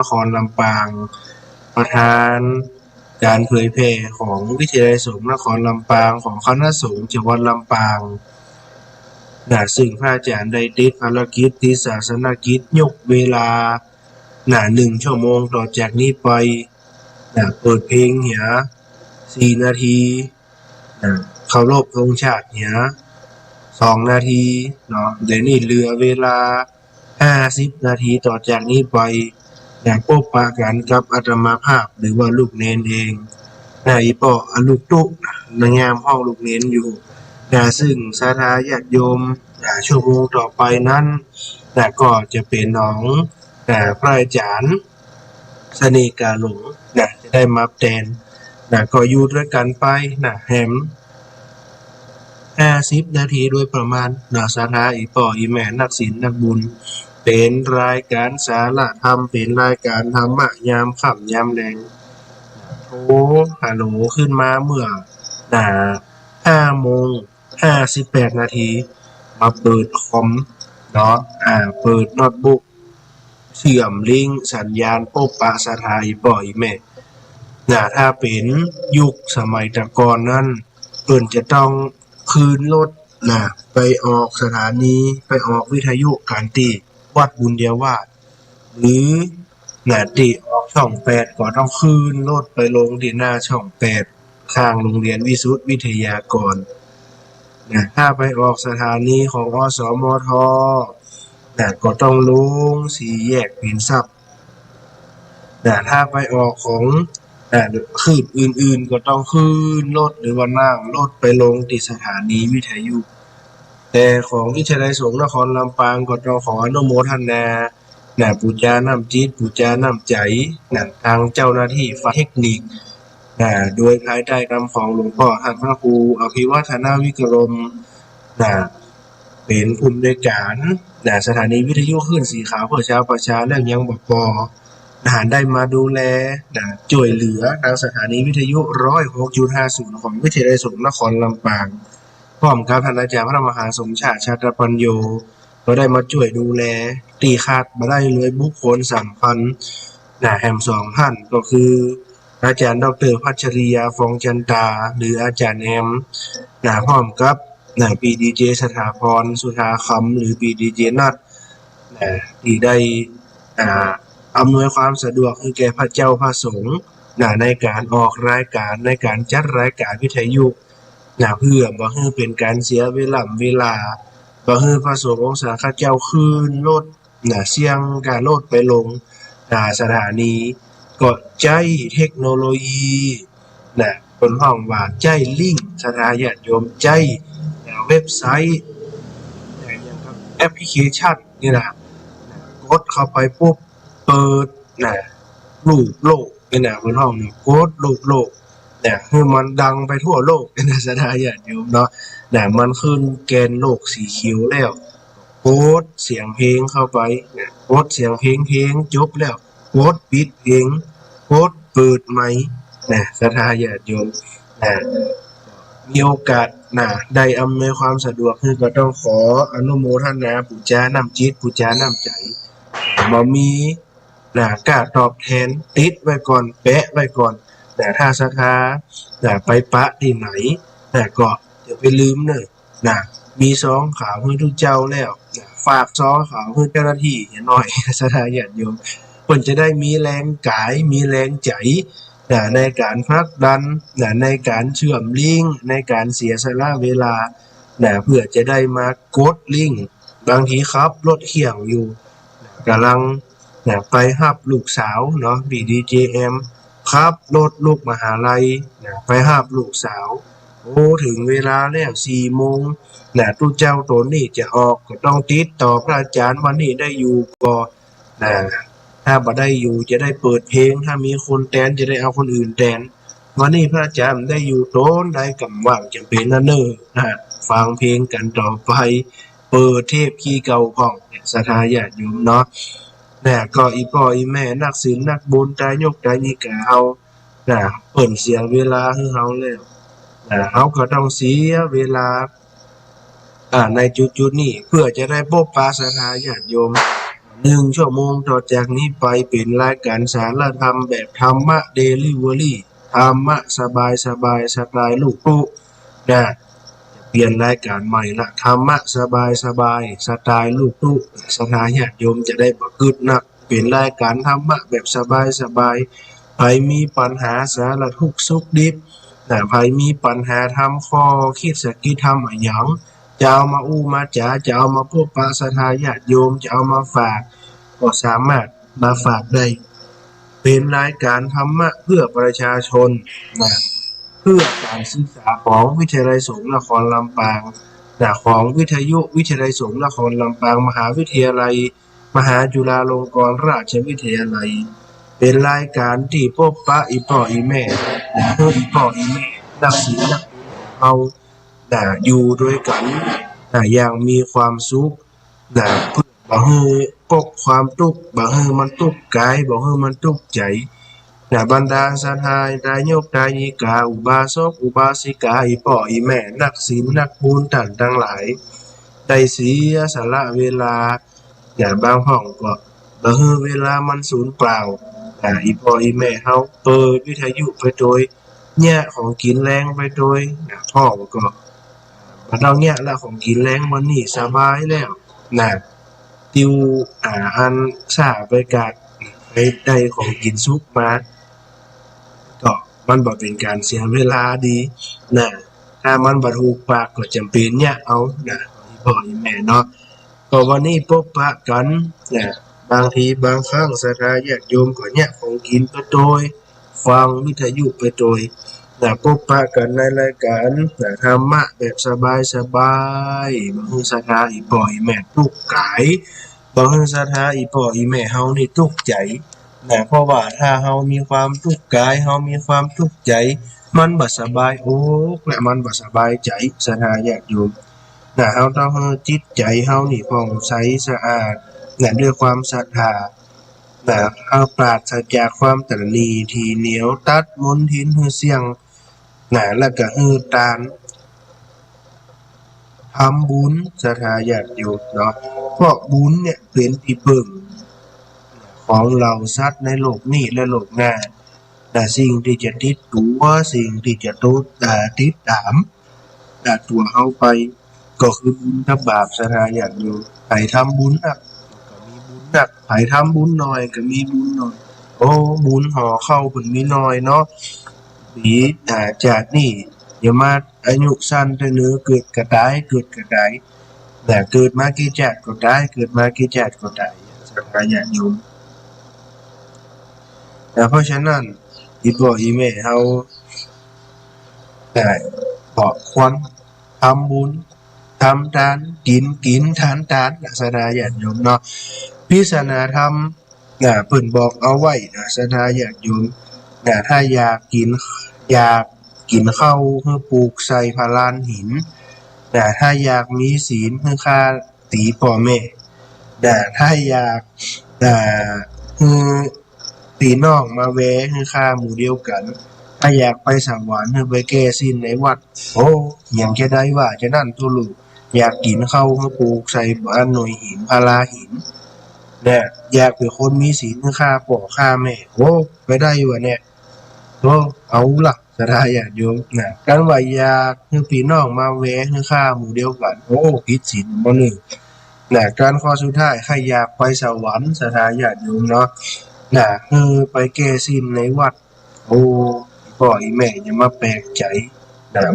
นครลำปางประธานการเผยแพร่ของวิทยาลัยสงฆ์นครลำปางของคณะสงฆ์จังหวัดลำปางซึ่งพระอาจารย์ได้ติดภารกิจที่ศาสนกิจยกเวลา1 ชั่วโมงต่อจากนี้ไปเปิดเพลงเนี่ย4 นาทีเคารพธงชาติเนี่ย2 นาทีเนาะเดี๋ยวนี้เหลือเวลา50 นาทีต่อจากนี้ไปพบปะกันกับอาตมาภาพหรือว่าลูกเนนเองอีปอลูกตุ๊ในงามห้องลูกเนนอยู่ซึ่งศรัทธาญาติโยมชั่วโมงต่อไปนั้นก็จะเป็นน้องพระอาจารย์เสน่ห์กาหลงจะได้มาแทนก็อยู่ด้วยกันไปแฮม50 นาทีโดยประมาณศรัทธาอีปออีแม่นักศีลนักบุญเป็นรายการสาระธรรมเป็นรายการธรรมะยามค่ำยามแลงโทรฮัลโหลขึ้นมาเมื่อ5:58 นาทีมาเปิดคอมเนาะเปิดโน้ตบุ๊กเชื่อมลิงก์สัญญาณโป๊ะปะสถาอีปออีแม่ถ้าเป็นยุคสมัยแต่ก่อนนั้นเพิ่นจะต้องคืนรถไปออกสถานีไปออกวิทยุการตีวัดบุญเดียววาดหรือตีออกช่อง8ก็ต้องคืนรถไปลงที่หน้าช่อง8ข้างโรงเรียนวิสุทธิวิทยากรถ้าไปออกสถานีของอสมทก็ต้องลง4 แยกปิ่นทรัพย์ถ้าไปออกของคืนอื่นๆก็ต้องคืนรถหรือว่านั่งรถไปลงที่สถานีวิทยุแต่ของวิทยาลัยสงฆ์นครลำปางก็ต้องขออนุโมทนาปูจาน้ำจิตปูจาน้ำใจทางเจ้าหน้าที่ฝ่ายเทคนิคโดยภายใต้คำของหลวงพ่อท่านพระครูอภิวัฒนาวิกรมเป็นผู้อำนวยการสถานีวิทยุคลื่นสีขาวเพื่อชาวประชาและยังบป.ได้มาดูแลช่วยเหลือทางสถานีวิทยุ 106.50 ของวิทยาลัยสงฆ์นครลำปางพร้อมกับท่านอาจารย์พระมหาสมชาติชาตปัญโยก็ได้มาช่วยดูแลตีขาดมาได้เลยบุคคลสำคัญแห่ง2 ท่านก็คืออาจารย์ดร.พัชริยาฟองจันตาหรืออาจารย์แอมพร้อมกับปีดีเจสถาพรสุธาคำหรือปีดีเจนัทที่ได้อำนวยความสะดวกให้แก่พระเจ้าพระสงฆ์ในการออกรายการในการจัดรายการวิทยุเพื่อบ่ให้เป็นการเสียเวลาบ่ให้พระสงฆ์องค์สาข้าเจ้าคืนรถเสี่ยงการรถไปลงสถานีก็ใจเทคโนโลยีเป็นห้องว่าใจลิงก์สถาญาติโยมใจเว็บไซต์อย่างครับแอปพลิเคชันนี่กดเข้าไปปุ๊บเปิดรูปโลกเป็นเป็นห้องกดรูปโลกให้มันดังไปทั่วโลกสถาญาติโยมเนาะมันขึ้นแกนโลกสีเขียวแล้วกดเสียงเพลงเข้าไปกดเสียงเพลงจบแล้วกดปิดเพลงกดเปิดไมค์สถาญาติโยมมีโอกาสได้อำนวยความสะดวกคือก็ต้องขออนุโมทนาปูจาน้ำจิตปูจาน้ำใจบ่มีกล้าตอบแทนติดไว้ก่อนแปะไว้ก่อนถ้าศรัทธาไปปะที่ไหนก็อย่าไปลืมเนอะมีซองขาวให้ทุกเจ้าแล้วฝากซองขาวให้เจ้าหน้าที่หน่อยศรัทธาญาติโยมเพิ่นจะได้มีแรงกายมีแรงใจในการผลักดันในการเชื่อมลิงก์ในการเสียสละเวลาเพื่อจะได้มากดลิงก์บางทีครับรถเขี่ยงอยู่กำลังไปรับลูกสาวเนาะ BDJM ครับรถลูกมหาลัยไปรับลูกสาวถึงเวลาแล้ว4 โมงตู้เจ้าตัวนี้จะออกก็ต้องติดต่อพระอาจารย์วันนี้ได้อยู่ก็ถ้าบ่ได้อยู่จะได้เปิดเพลงถ้ามีคนแทนจะได้เอาคนอื่นแทนวันนี้พระอาจารย์ได้อยู่โต้นได้กำว่างจำเป็นนะเนอะฟังเพลงกันต่อไปเปิดเทปขี้เก่าของศรัทธาญาติโยมเนาะก็อีพ่ออีแม่นักศีลนักบุญตายยกตายนี่ก็เอาเปิ่นเสียเวลาให้เฮาแล้วเฮาก็ต้องเสียเวลาในจุดๆนี้เพื่อจะได้พบปะศรัทธาญาติโยม 1 ชั่วโมงต่อจากนี้ไปเป็นรายการสารธรรมแบบธรรมะเดลิเวอรี่ธรรมะสบายสบายสไตล์ลูกปุ๊นะเปลี่ยนรายการใหม่ละธรรมะสบายสบายสไตล์ลูกปุ๊สถาญาติโยมจะได้บ่กึดนักเป็นรายการธรรมะแบบสบายสบายใครมีปัญหาสารทุกข์สุขดิบใครมีปัญหาทำข้อคิดสกิทำอะไรหยังจะเอามาอู้มาจ๋าจะเอามาพบปะสถาญาติโยมจะเอามาฝากก็สามารถมาฝากได้เป็นรายการธรรมะเพื่อประชาชนนะเพื่อการศึกษาของวิทยาลัยสงฆ์นครลำปางของวิทยุวิทยาลัยสงฆ์นครลำปางมหาวิทยาลัยมหาจุฬาลงกรณราชวิทยาลัยเป็นรายการที่พบปะอีพ่ออีแม่เพื่ออีพ่ออีแม่นักศิลป์นักเอาอยู่ด้วยกันอย่างมีความสุขเพื่อบ่ให้ปกความทุกข์บ่ให้มันทุกข์กายบ่ให้มันทุกข์ใจบรรดาศรัทธาญาโยมญาญิกาอุบาสกอุบาสิกาอีพ่ออีแม่นักศีลนักบุญท่านทั้งหลายได้เสียสละเวลาบางห้องก็บ่ให้เวลามันสูญเปล่าอีพ่ออีแม่เฮาเปิดวิทยุไปโดยแย่ของกินแรงไปโดยห้องก็บ่ต้องแย่แล้วของกินแรงวันนี้สบายแล้วติวอันสาไปกาดไปได้ของกินสุกมาก็มันบ่เป็นการเสียเวลาดีถ้ามันบ่ถูกปากก็จำเป็นเนี่ยเอาอีพ่ออีแม่เนาะก็วันนี้พบปะกันบางทีบางครั้งศรัทธาญาติโยมก็เนี่ยของกินไปโดยฟังวิทยุไปโดยพบปะกันในรายการธรรมะแบบสบายๆบ่ให้ศรัทธาอีพ่ออีแม่ทุกข์กายบ่ให้ศรัทธาอีพ่ออีแม่เฮานี่ทุกข์ใจเพราะว่าถ้าเฮามีความทุกข์กายเฮามีความทุกข์ใจมันบ่สบายอกและมันบ่สบายใจศรัทธาญาติโยมเฮาต้องให้จิตใจเฮานี่ผ่องใสสะอาดด้วยความศรัทธาเอาปราศจากความตระหนี่ที่เหนียวตัดมนทินหือเสียงแล้วก็หือตานทำบุญศรัทธาญาติโยมเนาะเพราะบุญเนี่ยเป็นที่พึ่งของเราสัตว์ในโลกนี้และโลกหน้าสิ่งที่จะติดตัวสิ่งที่จะติดตามตัวเฮาไปก็คือบุญกับบาปศรัทธาญาติโยมใครทำบุญก็มีบุญใครทำบุญน้อยก็มีบุญน้อยโอ้บุญห่อเข้าเพิ่นมีน้อยเนาะปีจากนี้อย่ามาอายุสั้นแต่เนื้อเกิดก็ตายเกิดมากี่ชาติก็ตายเกิดมากี่ชาติก็ตายศรัทธาญาติโยมเพราะฉะนั้นอีพ่ออีแม่เฮาก็ควรทำบุญทำทานกินทานศรัทธาญาติโยมเนาะพิศนาธรรมเพิ่นบอกเอาไว้ศรัทธาญาติโยมถ้าอยากกินข้าวให้ปลูกใส่พลานหินถ้าอยากมีศีลให้ฆ่าตีพ่อแม่ถ้าอยากให้พี่น้องมาแวะให้ฆ่าหมู่เดียวกันถ้าอยากไปสวรรค์ให้ไปแก้ศีลในวัดโอ้ยังจะได้ว่าจะนั่นตุลูอยากกินข้าวให้ปลูกใส่บ้านหน่วยหินพลาหินอยากเป็นคนมีศีลให้ฆ่าพ่อฆ่าแม่โอ้ไปได้อยู่เนี่ยโอ้เอาล่ะศรัทธาญาติโยมการว่าอยากให้พี่น้องมาแวะให้ฆ่าหมู่เดียวกันโอ้ผิดศีลบ่นึงการข้อสุดท้ายใครอยากไปสวรรค์ศรัทธาญาติโยมเนาะไปแก้ศีลในวัดโอ้พ่ออีแม่อย่ามาแปลกใจ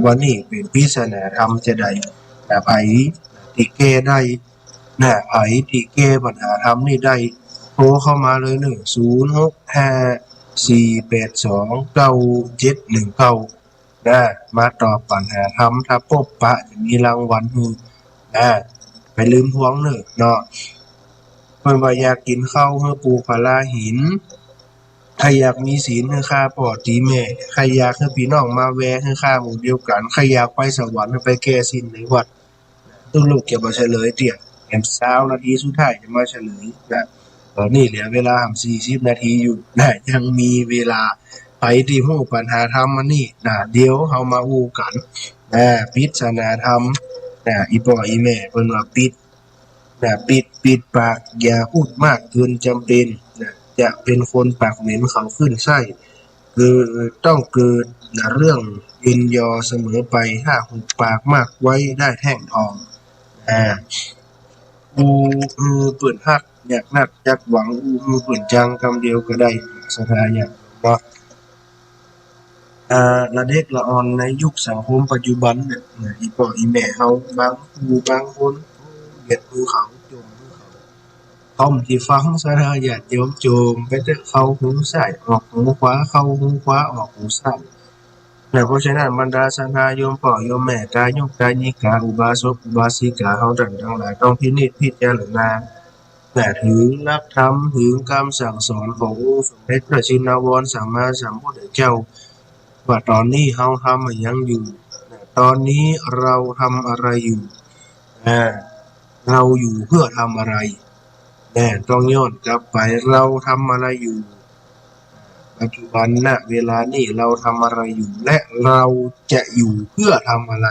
วันนี้เป็นพิศนาธรรมจะได้ไผที่แก้ได้ไผที่แก้ปัญหาธรรมนี่ได้โทรเข้ามาเลย0654829719มาตอบปัญหาธรรมถ้าพบปะจะมีรางวัลให้ไปลืมทวงเนาะเพิ่นว่าอยากกินข้าวให้ปลูกพลาหินใครอยากมีศีลให้ฆ่าพ่อตีแม่ใครอยากให้พี่น้องมาแวะให้ฆ่าหมู่เดียวกันใครอยากไปสวรรค์ไปแก้ศีลในวัดตู้ลูกจะมาเฉลยเตี่ย20นาทีสุดท้ายจะมาเฉลยตอนนี้เหลือเวลา40นาทีอยู่ยังมีเวลาไปที่ฮู้ปัญหาธรรมมันนี่เดี๋ยวเฮามาอู้กันพิจารณาธรรมอีพ่ออีแม่เพิ่นว่าปิด ปิดปากอย่าพูดมากเกินจำเป็นจะเป็นคนปากเหม็นเขาขึ้นไส้คือต้องเกิดเรื่องยินยอเสมอไปถ้าหุบปากมากไว้ได้แท่งทองอ่าอูเปิดฮักอยากนัดอยากหวังเปิดจังคำเดียวก็ได้สถาอย่างเนาะละเด็กละอ่อนในยุคสังคมปัจจุบันเนี่ยอีพ่ออีแม่เฮาบางคนเหยียดมือเขาจมมือเขาพร้อมที่ฟังสถาญาติโยมโจมไปแต่เข้าหูซ้ายออกหูขวาเข้าหูขวาออกหูซ้ายเพราะฉะนั้นบรรดาสถาโยมพ่อโยมแม่กายโยมกายิกาอุบาสกอุบาสิกาเฮาทั้งหลายต้องพินิจพิจารณาถึงหลักธรรมถึงคำสั่งสอนขององค์สมเด็จพระชินวรสัมมาสัมพุทธเจ้าว่าตอนนี้เราทำอะไรยังอยู่ตอนนี้เราทำอะไรอยู่เราอยู่เพื่อทำอะไรต้องย้อนกลับไปเราทำอะไรอยู่ปัจจุบันณเวลานี้เราทำอะไรอยู่และเราจะอยู่เพื่อทำอะไร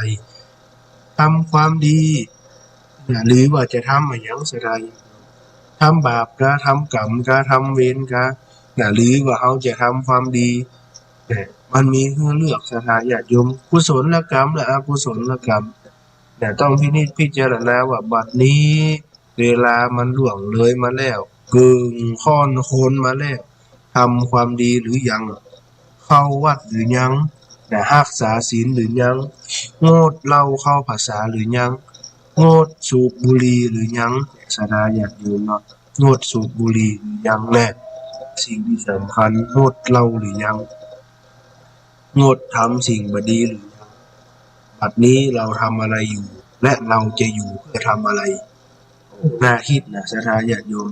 ทำความดีหรือว่าจะทำอะไรอย่างไรทำบาปก็ทำกรรมก็ทำเวรก็หรือว่าเขาจะทำความดีมันมีให้เลือกสถาญาติโยมกุศลกรรมและอกุศลกรรมต้องพิจารณาว่าบัดนี้เวลามันล่วงเลยมาแล้วเกินค่อนโคนมาแล้วทำความดีหรือยังเข้าวัดหรือยังรักษาศีลหรือยังงดเหล้าเข้าพรรษาหรือยังงดสูบบุหรี่หรือยังสถาญาติโยมเนาะงดสูบบุหรี่หรือยังแน่สิ่งที่สำคัญงดเหล้าหรือยังงดทำสิ่งบดีหรือยังบัดนี้เราทำอะไรอยู่และเราจะอยู่เพื่อทำอะไรน่าคิดนะสถาญาติโยม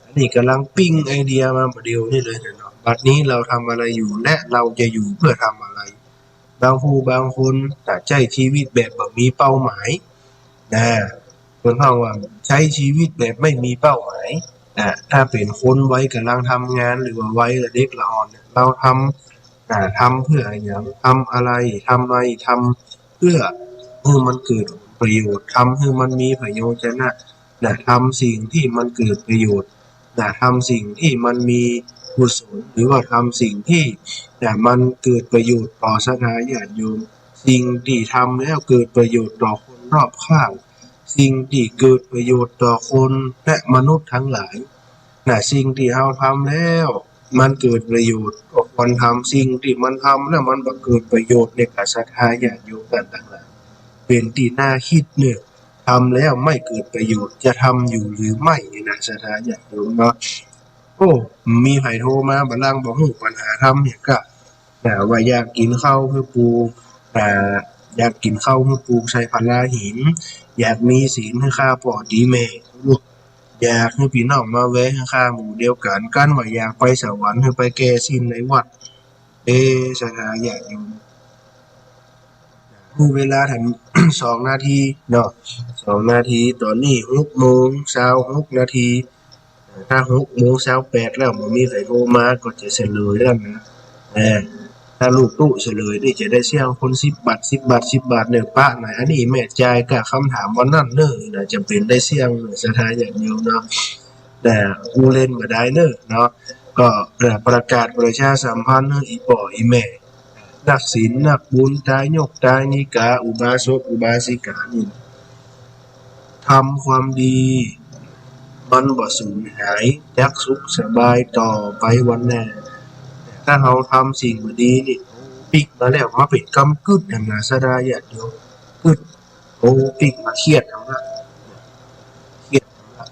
อันนี้กำลังปิ้งไอเดียมาประเดี๋ยวนี่เลยเนาะบัดนี้เราทำอะไรอยู่และเราจะอยู่เพื่อทำอะไรบางคนใช้ชีวิตแบบบ่มีเป้าหมายคนเฮาว่าใช้ชีวิตแบบไม่มีเป้าหมายถ้าเป็นคนไว้กำลังทำงานหรือว่าไว้เด็กละอ่อนเราทำเพื่ออย่างทำอะไรทำเพื่อมันเกิดประโยชน์ทำให้มันมีประโยชน์ทำสิ่งที่มันเกิดประโยชน์ทำสิ่งที่มันมีกุศลหรือว่าทำสิ่งที่มันเกิดประโยชน์ต่อสถาญาติโยมสิ่งที่ทำแล้วเกิดประโยชน์ต่อคนรอบข้างสิ่งที่เกิดประโยชน์ต่อคนและมนุษย์ทั้งหลายสิ่งที่เราทำแล้วมันเกิดประโยชน์ก็ควรทำสิ่งที่มันทำแล้วมันบ่เกิดประโยชน์ในกับสถาญาติโยมกันทั้งหลายเป็นที่น่าคิดเนี่ยทำแล้วไม่เกิดประโยชน์จะทำอยู่หรือไม่นะสถาญาติโยมเนาะมีไผโทรมาบัดลังบ่ฮู้ปัญหาทำเนี่ยก็ว่าอยากกินข้าวเพื่อปลูกอยากกินข้าวเพื่อปลูกใส่พลาหินอยากมีศีลให้ข้าพ่อดีแม่อยากให้พี่น้องมาแวะข้างหมู่เดียวกันว่าอยากไปสวรรค์ให้ไปแก้สิ้นในวัดสถาญาติโยมเวลาถึง 2 นาทีเนาะ2 นาทีตอนนี้6:26 นาทีถ้า6:28แล้วบ่มีไผโทรมาก็จะเฉลยแล้วนะถ้าลูกตู้เฉลยนี่จะได้เสี่ยงคน10 บาท10 บาท10 บาทเนี่ยป้าหน่อยอันนี้แม่จ่ายกับคำถามวันนั้นเด้อน่าจะเป็นได้เสี่ยงสถาอย่างเดียวเนาะแต่ผู้เล่นบ่ได้เด้อเนาะก็ประกาศประชาสัมพันธ์ให้อีพ่ออีแม่นักศีลนักบุญตายกตายนิกาอุบาสกอุบาสิกานี่ทำความดีมันบ่สูญหายยักสุขสบายต่อไปวันหน้าถ้าเราทำสิ่งบ่ดีนี่ปิกมาแล้วมาเป็นกำกึดนั่นน่ะสถาญาติโยมกึดปิกมาเครียดทั้งนั้นเครียดทั้งนั้น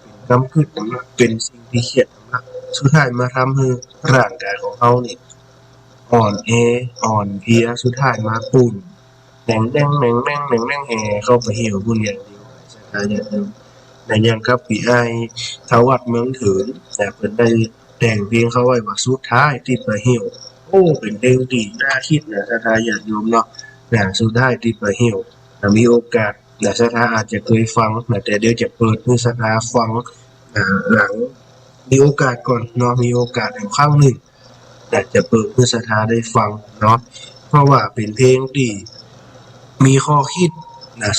เป็นกำกึดทั้งนั้นเป็นสิ่งที่เครียดทั้งนั้นสุดท้ายมาทำให้ร่างกายของเรานี่อ่อนแออ่อนเพลียสุดท้ายมาปุ่นแหน่งแห่แห่เข้าไปเหี่ยวพุ่นอย่างเดียวสถาญาติโยมอย่างกับพี่อ้ายทวัดเมืองถืนเพิ่นได้แต่งเพลงเขาไว้ว่าสุดท้ายที่ไปเหี่ยวเป็นเพลงที่น่าคิดนะสถาญาติโยมเนาะสุดท้ายที่ไปเหี่ยวมีโอกาสสถาอาจจะเคยฟังแต่เดี๋ยวจะเปิดให้สถาฟังหลังมีโอกาสก่อนเนาะมีโอกาสอีกครั้งหนึ่งจะเปิดให้สถาได้ฟังเนาะเพราะว่าเป็นเพลงที่มีข้อคิด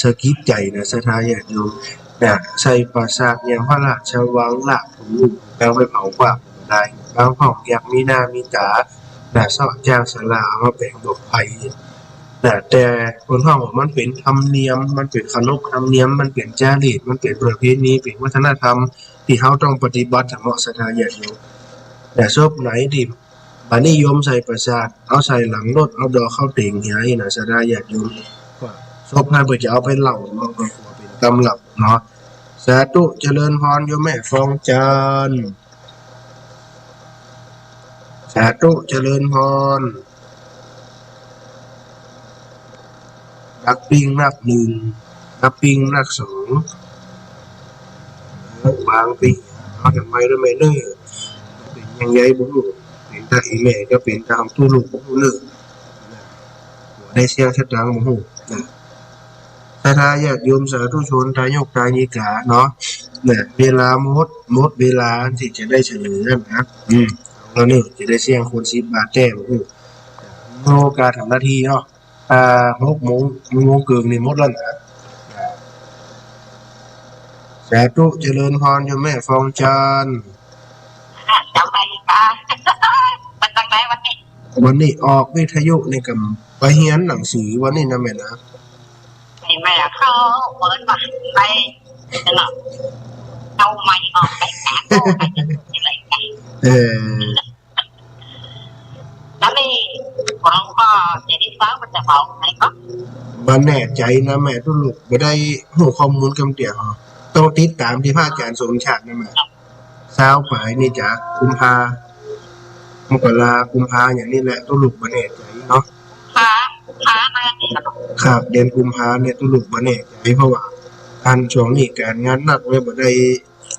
สะกิดใจสถาญาติโยม เนี่ยใส่ปราสาทอย่างพระราชวังหลักของลูกแล้วไปเผากว่าได้บางห้องอยากมีหน้ามีตาแต่เสาะจ้างสลาเอามาแบ่งดอกไผ่แต่คนห้องมันเป็นธรรมเนียมมันเป็นขนบธรรมเนียมมันเป็นจารีตมันเป็นประเพณีเป็นวัฒนธรรมที่เขาต้องปฏิบัติเหมาะสถานอย่างอยู่แต่ศพไหนที่บานิยมใส่ประสาทเอาใส่หลังรถเอาดอกเข้าเต่งเหียอีนะสถานอย่างอยู่ศพนั้นเพื่อจะเอาไปเหล่าเนาะเป็นตำรับเนาะสาธุเจริญพรโยมแม่ฟองจันทร์สาธุเจริญพรนักปิ้งนักหนึ่งนักปิ้งนักสองบางปิ้งเอาทำไมด้วยไม่เนิ่อเป็นยังไงบุ้งเป็นตาอีแม่ก็เป็นตามตู้ลูกบุ้งเนิ่อได้เสียงชัดดังบุ้งสาธาญาติโยมสาธุชนทายกทายิกาเนาะเนี่ยเวลาหมดเวลาที่จะได้เฉลยนะแล้วนี่จะได้เสียงคน10 บาทแจ้งโลกาทำหน้าที่เนาะ6 โมงเกินนี่หมดแล้วนะสาธุเจริญพรโยมแม่ฟองจันทร์จำไปค่ะ มันตั้งแต่วันนี้ออกวิทยุในกับไปเรียนหนังสือวันนี้นะแม่นะแม่เขาเปิดมาไปตลอดเอาไม่ออกไปแกะโตไปอะไรกันแล้วนี่ผมก็จะได้ฟังมันจะบอกไหนก็บ้านแน่ใจนะแม่ทุลูกไม่ได้หัวข้อมูลกำเตี่ยต้องติดตามที่พระอาจารย์สมชาตินะแม่เช้าฝ่ายนี่จ้ะกุมภากุมภาอย่างนี้แหละทุลูกบ้านแน่ใจเนาะพามาเนี่ยครับเดือนกุมภาเนี่ยทุลูกบ้านแน่ใจเพราะว่าการช่วงนี้การงานหนักเลยไม่ได้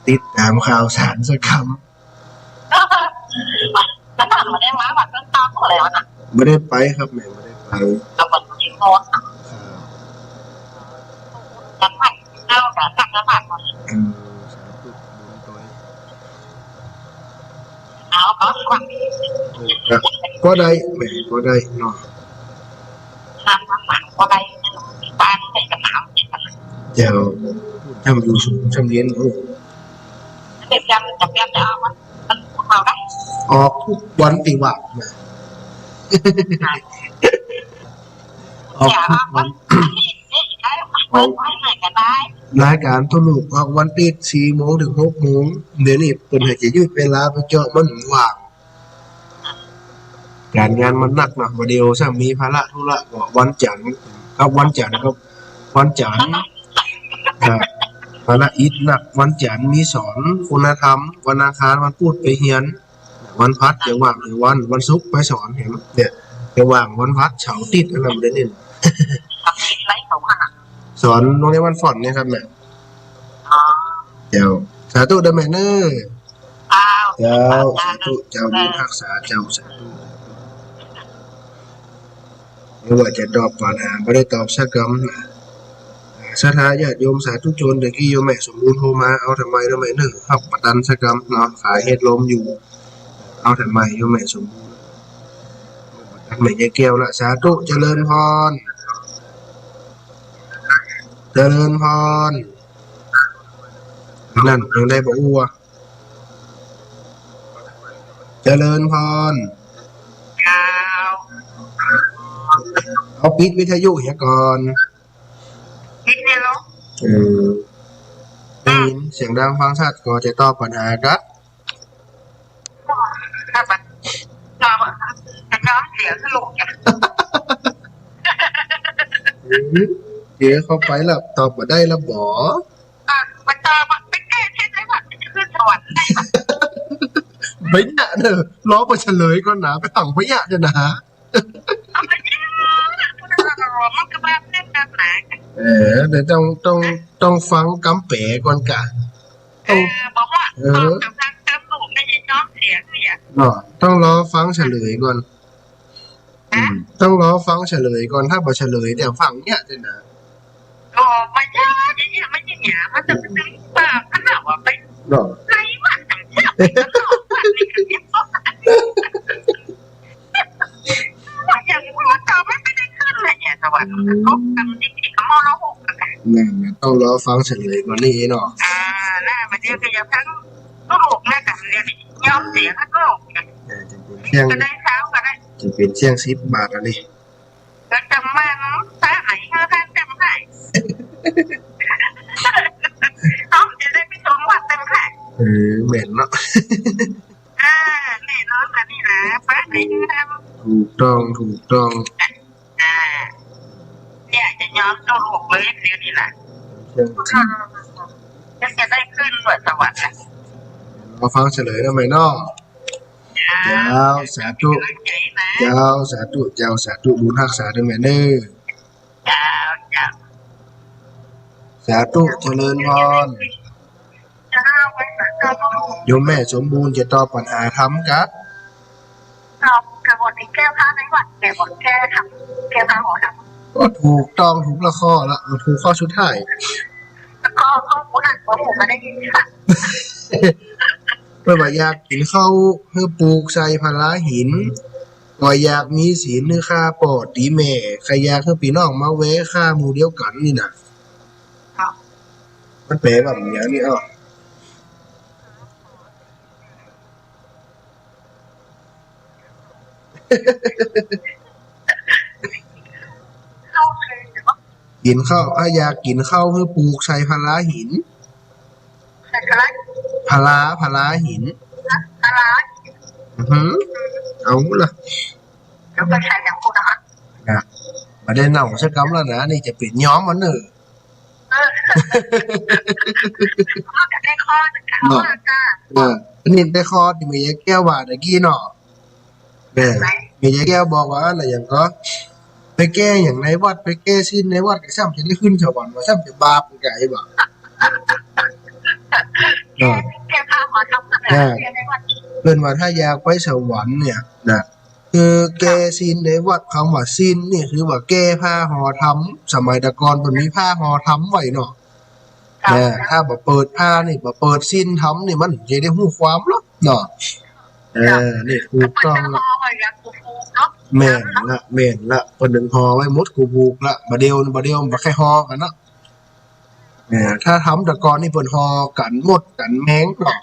ติดตามข่าวสารสักคำแล้วถามมาได้ไหมว่าต้นตออะไรวะน่ะไม่ได้ไปครับแม่ไม่ได้ไปแล้วมันยิ่งโตจังหวัดเล่ากับจังหวัดเอาก็ได้แม่ก็ได้เนาะทำมาฝังก็ได้บ้านเป็นกระถางเดี๋ยวทำอยู่สูงทำเรียนเด็กยังจะเรียนจะเอามันเอาได้ออกทุกวันติวะออกทุกวันรายการทุลูกออกวันติด4 โมงถึง6 โมงเดี๋ยวนี้เพิ่นให้จะยืดเวลาไปเจาะมันว่างการงานมันหนักนะวันเดียวถ้ามีภาระธุระก็วันจันทร์ครับวันจันทร์ครับวันจันทร์ภาระอิฐหนักวันจันทร์มีสอนคุณธรรมวันอังคารวันพุธไปเรียนวันพัดจะว่างหรือวันศุกร์ไปสอนเห็นเนี่ยจะว่างวันพัดเฉาติดอะไรแบบนี้สอนโรงเรียนวันฝนเนี่ยครับแม่เดี๋ยวสาธุเด้อแม่เน้อเจ้าสาธุเจ้ามีรักษาเจ้าสาธุไม่ว่าจะตอบปัญหาไม่ได้ตอบสักคำสถาญาติโยมสาธุชนเด็กที่โยมแม่สมบูรณ์โทรมาเอาทำไมเด้อแม่เน้อครับประตันสักคำเนาะขายเห็ดลมอยู่เอาทำไมโยมแม่สมบูรณ์แม่ยายแก้วละสาธุเจริญพรเจริญพรนั่นยังได้บอกว่าเจริญพรเอาปิดวิทยุเหี้ยก่อนปิดเนี่ยเนาะได้ยินเสียงดังฟังชัดก็จะตอบปัญหาครับเสียสลุกจ้ะเดี๋ยวเข้าไปแล้วตอบมาได้แล้วบอมันตอบไม่แก้ใช่ไหมว่ามันจะขึ้นสวรรค์ได้ปะไม่หนะเนอะล้อไปเฉลยก่อนนะไปตั้งไม่ยะเดี๋ยวนะมันก็แบบเล่นแบบไหนเดี๋ยวต้องฟังกำเป๋ก่อนกะบอกว่าต้องฟังกำหนูไม่ใช่ย้อมเสียงเนี่ยต้องรอฟังเฉลยก่อนต้องรอฟังเฉลยก่อนถ้าพอเฉลยเดี๋ยวฟังเนี่ยเดี๋ยวนะไม่ใช่เนี่ยไม่ใช่เนี่ยมันจะเป็นปากขนาดว่าเป็นไรวะจังเชื่อเป็นขนาดว่าในกระเทียมอย่างว่าตอบไม่ได้ขึ้นเลยเนี่ยสวัสดิ์เขาทำจริงๆเขามองเราหกกันนั่นนะ ต้องรอฟังเฉลยก่อนนี่เนาะน่ามาเดียวก็จะทั้งก็หกหน้ากันเนี่ยยอมเสียทั้งก็จะเป็นเที่ยงก็ได้เช้าก็ได้จะเป็นเที่ยง10 บาทอันนี้ก็จำมันถ้าไหนก็ท่านจำได้ต้องจะได้ไปชมวัดเต็มค่ะเหม็นเนาะแน่นอนค่ะนี่นะป้าไหนทำถูกต้องเนี่ยจะย้อมตัวหกเลยเดี๋ยวนี้แหละจะได้ขึ้นหน่วยสวัสดิ์มาฟังเฉลยได้ไหมเนาะเจ้าสาธุเจ้าสาธุเจ้าสาธุบุญรักษาด้วยแม่เด้อสาธุเจริญพรโยมแม่สมบูรณ์จะตอบปัญหาธรรมกับตอบกระบวนการแก้ผ้าในวัดแก้บทแก้ทำแก้ผ้าหอทำก็ถูกต้องถูกละข้อละถูกข้อสุดท้ายแล้วก็ข้อมูลข้อมูลมาได้ยินค่ะเพื่อว่าอยากกินข้าวเพื่อปลูกใส่พลาหินก็อยากมีศีลเนื้อค่าปอดดีแม่ใครอยากให้พี่น้องมาเว้ค่าหมู่เดียวกันนี่นะมันแปลแบบอย่างนี้กินข้าวอยากกินข้าวเพื่อปลูกใส่พลาหินพลาหินเอาละแล้วก็ใช้อย่างพูดนะคะมาได้เน่าสักคำแล้วนะนี่จะเป็นย้อมมันเนอะได้ข้อนี่ได้ข้อที่มีแก้วว่าตะกี้เนาะมีแก้วบอกว่าอะไรอย่างก็ไปแก้อย่างในวัดไปแก้สิ้นในวัดก็ซ้ำจะได้ขึ้นสวรรค์ว่าซ้ำจะบาปไก่บ่แก้ผ้าหอทำอะไรในวัดเพิ่นว่าถ้าอยากไปสวรรค์เนี่ยนะคือแก้สิ้นในวัดคำว่าสิ้นนี่คือว่าแก้ผ้าห่อทำสมัยตะกอนเพิ่นมีผ้าห่อทำไว้เนาะถ้าบ่เปิดผ้านี่บ่เปิดสิ้นทำนี่มันจะได้ฮู้ความเนาะนี่ถูกต้องแม่นละเพิ่นดึงห่อไว้หมดกูผูกละบ่เดียวบ่แค่ห่อกันเนาะถ้าทำตะกอนนี่เพิ่นห่อกันหมดกันแมงเนาะ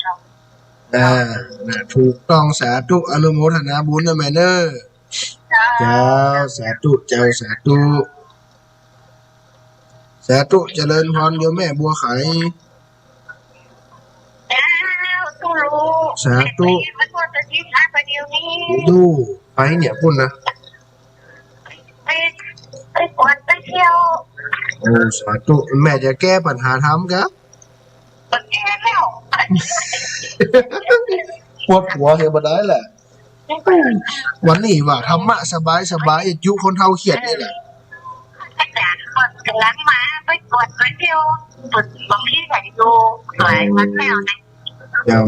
ถูกต้องสาธุอนุโมทนาบุญนะแม่เด้อเจ้าสาธุเจ้าสาธุสาธุเจริญพรโยมแม่บัวไขสาธุดูไปเนี่ยพุ่นนะไปกวดไปเที่ยวสาธุแม่จะแก้ปัญหาธรรมครับแก้แล้วปวดหัวเห็นบ่ได้แหละวันนี้ว่าธรรมะสบายยุคนเฒ่าเครียดนี่แหละอาจารย์คนกำลังมาไปกวดไปเที่ยวบางที่ก็อยู่หลายวันแล้วนะเดี๋ยว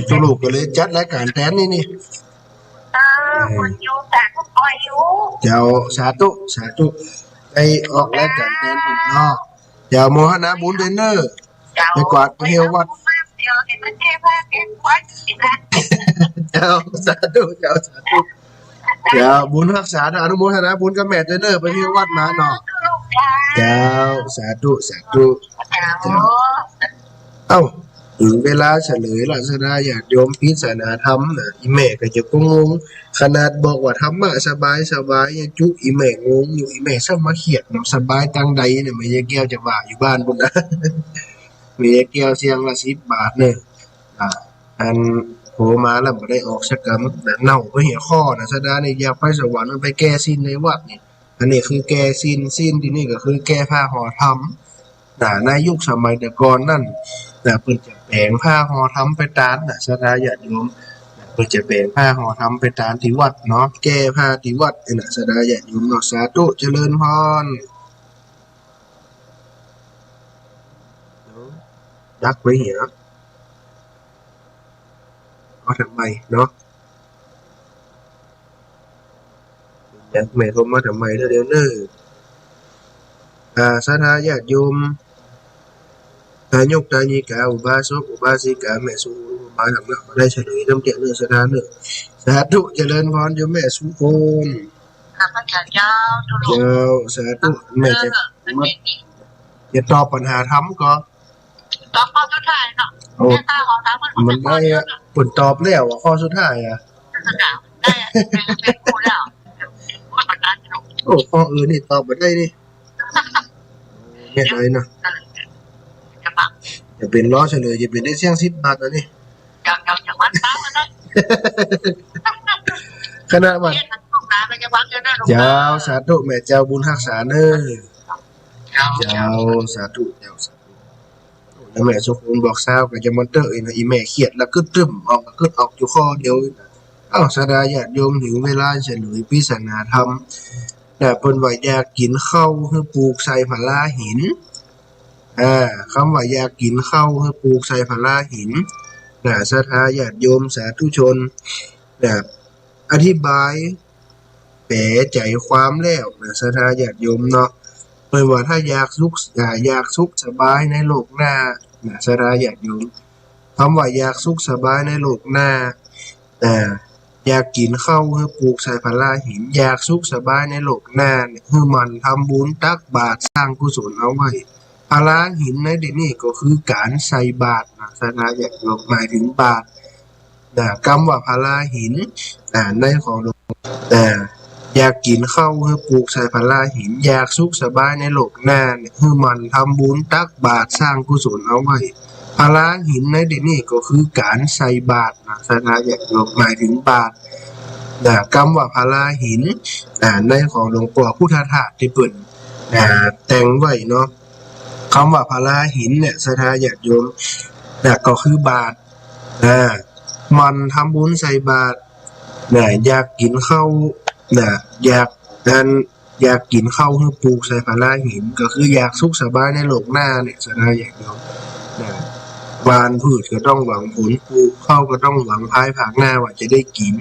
ตุลูกก็เลยจัดรายการแทนนี่คนอยู่แต่ก็คอยอยู่เจ้าสาธุไปออกรายการแทนอีกเนาะเจ้าโมหนะบุญเดนเนอร์ไปกวาดไปเที่ยววัดเจ้าสาธุเจ้าบุญรักษาอนุโมทนาบุญกับแม่เดนเนอร์ไปเที่ยววัดมาเนาะเจ้าสาธุเอ้าถึงเวลาเฉลยลักษณะญาติโยมพิจารณาธรรมน่ะอีแม่ก็จะงงขนาดบอกว่าธรรมะสบายยังจุอีแม่งงอยู่อีแม่ซ้ำมาเขียดนำสบายตังใดเนี่ยแม่ยายแก้วจะว่าอยู่บ้านพุ่นนะแม่ยายแก้วเสียงละ10 บาทเนี่ยอันโผมาแล้วบ่ได้ออกสักกำเน่าไปเหี่ยข้อนะซะดานี่อยากไปสวรรค์ไปแก้สิ้นในวัดนี่อันนี้คือแก้สิ้นที่นี่ก็คือแก้ผ้าห่อธรรมในยุคสมัยแต่ก่อนนั่นเพิ่นจะแปลงผ้าห่อทำไปตานสถาญาติโยมเพิ่นจะแปลงผ้าห่อทำไปตานที่วัดเนาะแก้ผ้าที่วัดสถาญาติโยมเนาะสาธุเจริญพรดักไว้เหียเอาทำไมเนาะอยากแม่โทรมาทำไมเดี๋ยวเน้อสถาญาติโยมทายกทายิกาอุบาสกอุบาสิกาแม่สุมาทำละมาได้เฉลยน้ำเตี้ยเนื้อสถานเนื้อสาธุเจริญพรโยมแม่สุโคนข้าพเจ้าสาธุแม่จะ จะตอบปัญหาธรรมก็ตอบข้อสุดท้ายเนาะโอ้แค่ตาของถามมันได้อะผลตอบแล้วอะข้อสุดท้ายอะได้เป็นผู้แล้วว่าประกันเนาะโอ้ข้ออื่นนี่ตอบบ่ได้นี่เนี่ยเลยเนาะจะปักจะเป็นล้อเฉลยจะเป็นได้เสี่ยง10 บาทนะนี่จากวันฟ้ามาได้ขณะบัดเจ้าสาธุแม่เจ้าบุญรักษาเด้อเจ้าสาธุเจ้าสาธุแล้วแม่สุขุนบอกสาวก็จะมาเตออีแม่เครียดแล้วก็ตึ้มออกก็ขึ้นออกอยู่ข้อเดียวอ้าวสดาญาติโยมถึงเวลาเฉลยปริศนาธรรมแต่เพิ่นว่าอยากกินข้าวคือปลูกใส่ผลาหินคำว่าอยากกินข้าวคือปลูกใส่ผลาหินศรัทธาญาติโยมสาธุชนอธิบายแปลใจความแล้วศรัทธาญาติโยมเนาะเพิ่นว่าถ้าอยากสุขสบายในโลกหน้าศรัทธาญาติโยมคำว่าอยากสุขสบายในโลกหน้าอยากกินข้าวคือปลูกใส่ผลาหินอยากสุขสบายในโลกหน้าคือมันทำบุญตักบาตรสร้างกุศลเอาไว้ผลาหินในที่นี้ก็คือการใส่บาตรศรัทธาญาติโยมหมายถึงบาตรคำว่าผลาหินในของหลวงอยากกินข้าวคือปลูกใส่ผลาหินอยากสุขสบายในโลกหน้าคือมันทำบุญตักบาตรสร้างกุศลเอาไว้ผลาหินในที่นี้ก็คือการใส่บาตรศรัทธาญาติโยมหมายถึงบาตรคำว่าผลาหินในของหลวงปู่พุทธทาสที่เปิ่นแต่งไว้เนาะคำว่าผลาหินเนี่ยศรัทธาญาติโยมก็คือบาตรมันทำบุญใส่บาตรอยากกินข้าวอยากกินข้าวคือปลูกใส่ผลาหินก็คืออยากสุขสบายในโลกหน้าเนี่ยศรัทธาญาติโยมหวานพืชก็ต้องหวังผลปลูกข้าวก็ต้องหวังภายภาคหน้าว่าจะได้กิน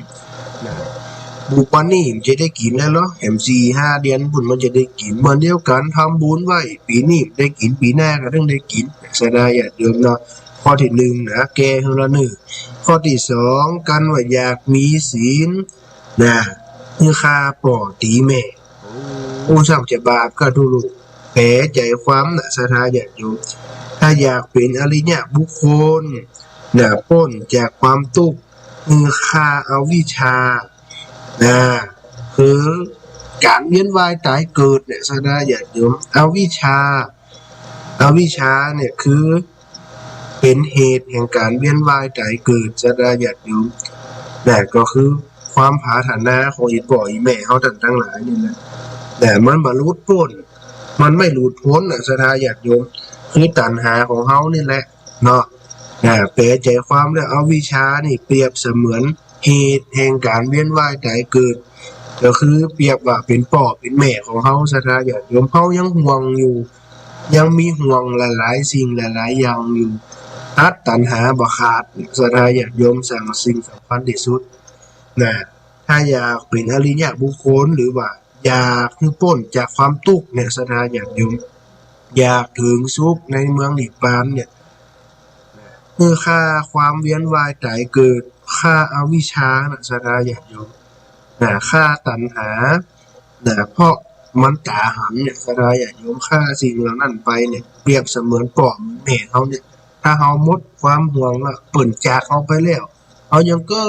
ปลูกวันนี้มันจะได้กินแล้วเหรอ4-5 เดือนพุ่นมันจะได้กินเหมือนเดียวกันทำบุญไว้ปีนี้ได้กินปีหน้าก็ต้องได้กินศรัทธาญาติโยมเนาะข้อที่1แก้คนละ1ข้อที่2กันว่าอยากมีศีลคือฆ่าป่อตีแม่โอ้ช่างจะบาปก็ทุลุแผลใจความศรัทธาญาติโยมถ้าอยากเป็นอริยบุคคลพ้นจากความทุกข์คือฆ่าอวิชชาคือการเวียนว่ายตายเกิดเนี่ยศรัทธาญาติโยมอวิชชาเนี่ยคือเป็นเหตุแห่งการเวียนว่ายตายเกิดศรัทธาญาติโยมก็คือความปรารถนาของอีพ่ออีแม่เฮาทั้งหลายนี่แหละแต่มันบ่หลุดพ้นมันไม่หลุดพ้นศรัทธาญาติโยมคือตัณหาของเฮานี่แหละเนาะแปลใจความแล้วอวิชชานี่เปรียบเสมือนเหตุแห่งการเวียนว่ายตายเกิดก็คือเปรียบว่าเป็นพ่อเป็นแม่ของเฮาศรัทธาญาติโยมเฮายังห่วงอยู่ยังมีห่วงหลายๆสิ่งหลายๆอย่างอยู่ตัดตัณหาบ่ขาดศรัทธาญาติโยมสิ่งสำคัญที่สุดถ้าอยากเป็นอริยบุคคลหรือว่าอยากพ้นจากความทุกข์เนี่ยศรัทธาญาติโยมอยากถึงสุขในเมืองนิพพานเนี่ยคือฆ่าความเวียนว่ายตายเกิดฆ่าอวิชชาศรัทธาญาติโยมฆ่าตัณหาเพราะมันตาหันเนี่ยศรัทธาญาติโยมฆ่าสิ่งเหล่านั้นไปเนี่ยเปรียบเสมือนป่อมแม่เฮาเนี่ยถ้าเฮาหมดความห่วงเปิ้นจากเฮาไปแล้วเฮายังเกิ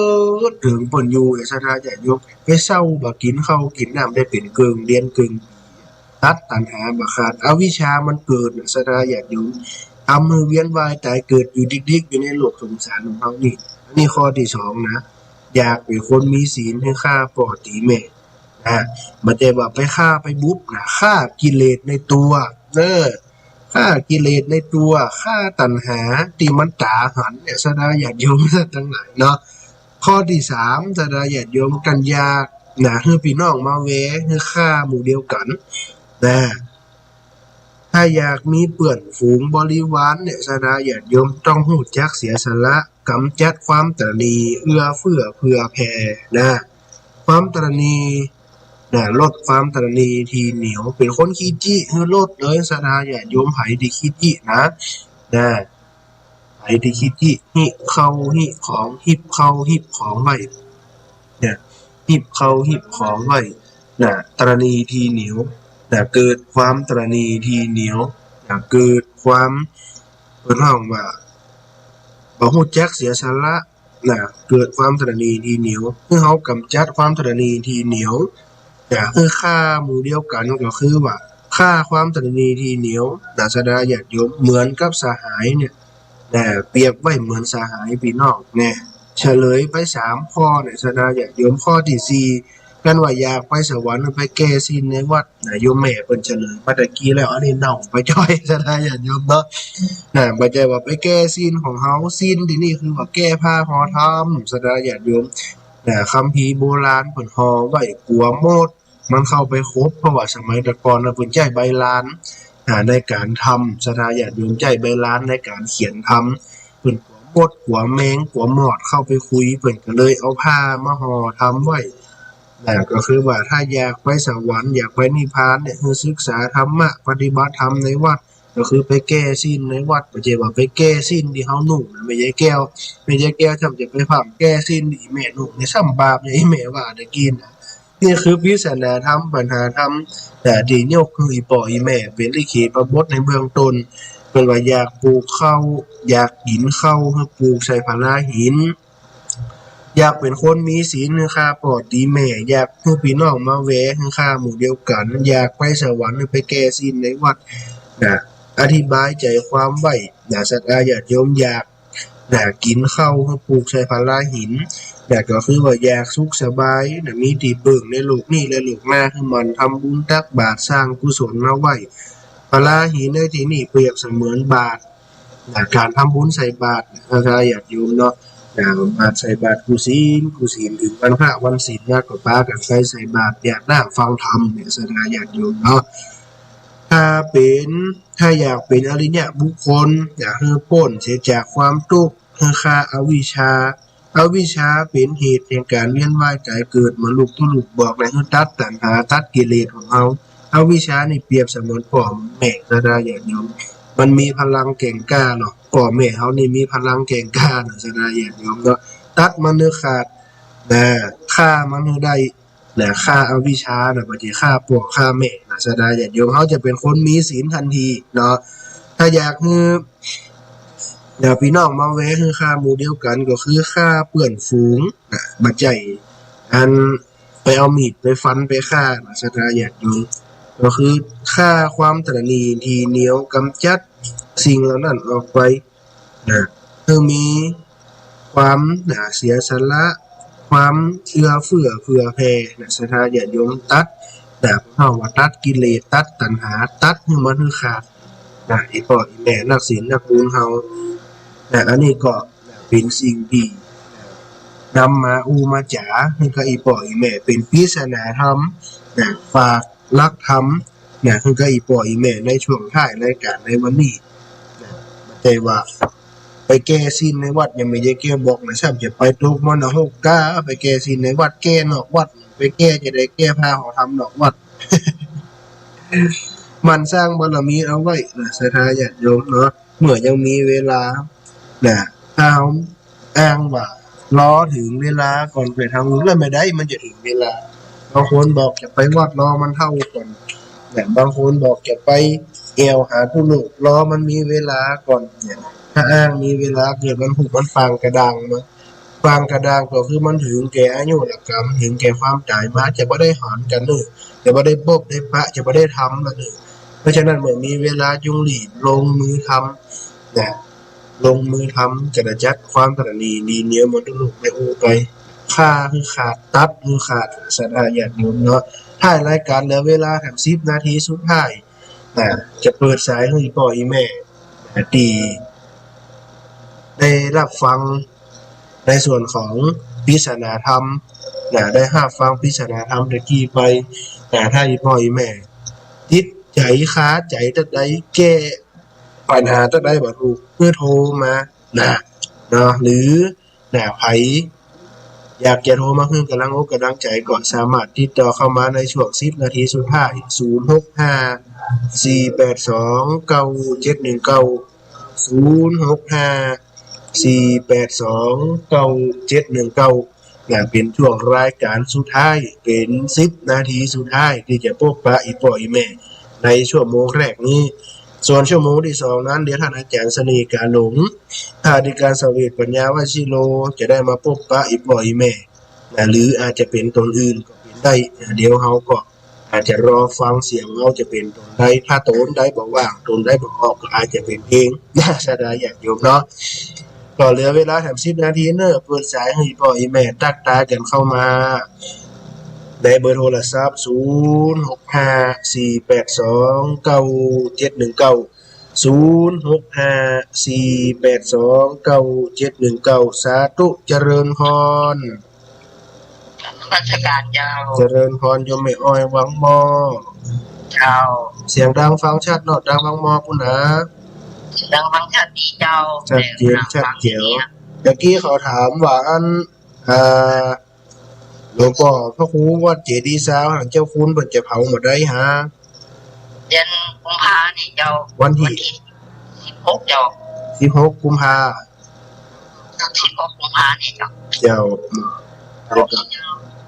ดถึงเปิ้นอยู่ศรัทธาญาติโยมไปเศร้าบ่กินข้าวกินน้ำได้เป็นเกิงเรียนเกิงตัดตัณหาบ่ขาดอวิชชามันเกิดศรัทธาญาติโยมทำให้เวียนว่ายตายเกิดอยู่ดิกๆอยู่ในโลกสงสารของเฮานี่อันนี้ข้อที่2นะอยากเป็นคนมีศีลให้ฆ่าพ่อตีแม่บ่ได้ว่าไปฆ่าไปบุบฆ่ากิเลสในตัวฆ่ากิเลสในตัวฆ่าตัณหาที่มันตาหันเนี่ยศรัทธาญาติโยมทั้งหลายเนาะข้อที่3ศรัทธาญาติโยมกันยากให้พี่น้องมาแวะให้ฆ่าหมู่เดียวกันถ้าอยากมีเพื่อนฝูงบริวารเนี่ยศรัทธาญาติโยมต้องรู้จักเสียสละกำจัดความตระหนี่เอื้อเฟื้อเผื่อแผ่ความตระหนี่ลดความตระหนี่ที่เหนียวเป็นคนขี้จี้ให้ลดเลยศรัทธาญาติโยมไผที่ขี้จี้ไผที่ขี้จี้หิเข้าหิของหิบเข้าหิบของไว้หิบเข้าหิบของไว้ตระหนี่ที่เหนียวเกิดความตระหนี่ที่เหนียว เกิดความเพิ่นฮ้องว่าบ่ฮู้จักเสียสละเกิดความตระหนี่ที่เหนียวคือเฮากำจัดความตระหนี่ที่เหนียวคือค่าหมู่เดียวกันก็คือว่าค่าความตระหนี่ที่เหนียวสดาญาติโยมเหมือนกับสหายเนี่ยเปรียบไว้เหมือนสหายพี่น้องแน่เฉลยไป3ข้อเนี่ยสดาญาติโยมข้อที่4กันว่าอยากไปสวรรค์หรือไปแก้ศีลในวัดโยมแม่เพิ่นเฉลยมาตะกี้แล้วอันนี้เน่าไปจ้อยสดาญาติโยมเนาะบ่ใช่ว่าไปแก้ศีลของเฮาศีลที่นี่คือว่าแก้ผ้าห่อธรรมสดาญาติโยมคัมภีร์โบราณเพิ่นห่อไว้กลัวมดมันเข้าไปครบเพราะว่าสมัยแต่ก่อนน่ะเพิ่นใช้ใบลานในการทำสดาญาติโยมใช้ใบลานในการเขียนทำเพิ่นกลัวมดกลัวแมงกลัวมอดเข้าไปคุยเพิ่นก็เลยเอาผ้ามาห่อทำไว้ก็คือว่าถ้าอยากไปสวรรค์อยากไปนิพพานเนี่ยคือศึกษาธรรมะปฏิบัติธรรมในวัดก็คือไปแก้ศีลในวัดบ่ใช่ว่าไปแก้ศีลที่เฮานุ่งไม่ใช่แก้วทำจะไปพร่ำแก้ศีลที่อีแม่นุ่งนี่ซ้ำบาปอย่างอีแม่ว่าตะกี้น่ะนี่คือปริศนาธรรมปัญหาธรรมที่ยกคืออีพ่ออีแม่เป็นลิขิตบทในเบื้องต้นเพิ่นว่าอยากปลูกข้าวอยากกินข้าวคือปลูกใส่ผาลาหินอยากเป็นคนมีศีลคือค่าปอดดีแม่อยากให้พี่น้องมาแวะคือค่าหมู่เดียวกันอยากไปสวรรค์หรือไปแก้ศีลในวัดอธิบายใจความไว้ศรัทธาญาติโยมอยากกินข้าวคือปลูกใส่ผาลาหินก็คือว่าอยากสุขสบายมีที่พึ่งในโลกนี้และโลกหน้าคือมันทำบุญตักบาตรสร้างกุศลมาไว้ผาลาหินในที่นี้เปรียบเสมือนบาตรการทำบุญใส่บาตรศรัทธาญาติโยมเนาะบาตรใส่บาตรกุศีลถึงวันพระวันศีลก็พากันใส่บาตรญาติน้ำฟังธรรมศรัทธาญาติโยมเนาะถ้าอยากเป็นอริยบุคคลอยากให้พ้นเสียจากความทุกข์คือฆ่าอวิชชาเป็นเหตุแห่งการเวียนว่ายตายเกิดเหมือนลูกที่ลูกบอกในให้ตัดตัณหาตัดกิเลสของเฮาอวิชชานี่เปรียบเสมือนพ่อแม่ศรัทธาญาติโยมมันมีพลังเก่งกล้าเนาะพ่อแม่เฮานี่มีพลังเก่งกล้าศรัทธาญาติโยมเนาะตัดมันให้ขาดฆ่ามันให้ได้ฆ่าอวิชชาบ่ใช่ฆ่าพ่อฆ่าแม่ศรัทธาญาติโยมเฮาจะเป็นคนมีศีลทันทีเนาะถ้าอยากให้พี่น้องมาแวะคือค่าหมู่เดียวกันก็คือค่าเปื้อนฝูงบ่ใจอันไปเอามีดไปฟันไปฆ่าศรัทธาญาติโยมก็คือฆ่าความตระหนี่ที่เหนียวกำจัดสิ่งเหล่านั้นออกไปคือมีความเสียสละความเอื้อเฟื้อเผื่อแผ่ศรัทธาญาติโยมตัดเฮาว่าตัดกิเลสตัดตัณหาตัดให้มันขาดอีพ่ออีแม่นักศีลนักบุญเฮาอันนี้ก็เป็นสิ่งที่นำมามาจ๋าให้กับอีพ่ออีแม่เป็นปริศนาธรรมฝากรักธรรมให้กับอีพ่ออีแม่ในช่วงท้ายรายการในวันนี้แต่ว่าไปแก้ศีลในวัดยังไม่ได้แก้บอกซ้ำจะไปตกมนหกกาไปแก้ศีลในวัดแก้นอกวัดไปแก้จะได้แก้ผ้าห่อธรรมนอกวัด มันสร้างบารมีเอาไว้ศรัทธาญาติโยมเนาะเมื่อยังมีเวลาถ้าเฮาอ้างว่ารอถึงเวลาก่อนไปทำบุญแล้วไม่ได้มันจะถึงเวลาบางคนบอกจะไปวัดรอมันเท่าก่อนบางคนบอกจะไปแอวหาผู้ลูกรอมันมีเวลาก่อนถ้าอ้างมีเวลาเกิดมันหุบมันฟางกระดังมาฟางกระดังก็คือมันถึงแก่อายุกรรมถึงแก่ความตายมาจะบ่ได้หอนกันจะบ่ได้ปบได้ปะจะบ่ได้ทำแล้วเพราะฉะนั้นเมื่อมีเวลาจงรีบลงมือทำลงมือทำกระจัดความตระหนี่ดีเหนียวมันลูกไปไปฆ่าคือขาดตัดคือขาดศรัทธาญาติโยมเนาะท้ายรายการเหลือเวลาแค่10นาทีสุดท้ายจะเปิดสายให้พ่ออีแม่ที่ได้รับฟังในส่วนของปริศนาธรรมได้รับฟังปริศนาธรรมตะกี้ไปถ้าพ่ออีแม่ติดใจค้าใจจะได้แก้ปัญหาจะได้บ่ถูกเพื่อโทรมาเนาะหรือไผอยากจะโทรมาคือกำลังอกกำลังใจก็สามารถติดต่อเข้ามาในช่วง10นาทีสุดท้ายเป็นช่วงรายการสุดท้ายเป็น10นาทีสุดท้ายที่จะพบปะอีพ่ออีแม่ในชั่วโมงแรกนี้ ส่วนชั่วโมงที่2นั้นเดี๋ยวท่านอาจารย์เสน่ห์กาหลงอธิการสเวทปัญญาวชิโรจะได้มาพบปะอีพ่ออีแม่หรืออาจจะเป็นตนอื่นก็เป็นได้เดี๋ยวเขาก็อาจจะรอฟังเสียงเราจะเป็นตนใดถ้าตนได้บอกว่าตนได้บอกออกก็อาจจะเป็นเพลงสดาอยากโยมเนาะก็เหลือเวลา30 นาทีเนอะเปิดสายให้พ่ออีแม่ตักตากันเข้ามาในเบอร์โทรศัพท์0654829719 สาธุเจริญพรราชการยาวเจริญพรโยมแม่อ้อยวังมอเจ้าเสียงดังฟังชัดเนาะดังวังมอพุ่นนะดังฟังชัดดีเจ้าชัดเจนชัดเจ๋วเมื่อกี้เขาถามว่าอันหลวงพ่อพระครูวัดเจดีย์ซาวเจ้าคุณเพิ่นจะเผาหมดได้ฮะเดือนกุมภานี่เจ้าวันที่16เจ้า16 กุมภา16 กุมภานี่เจ้า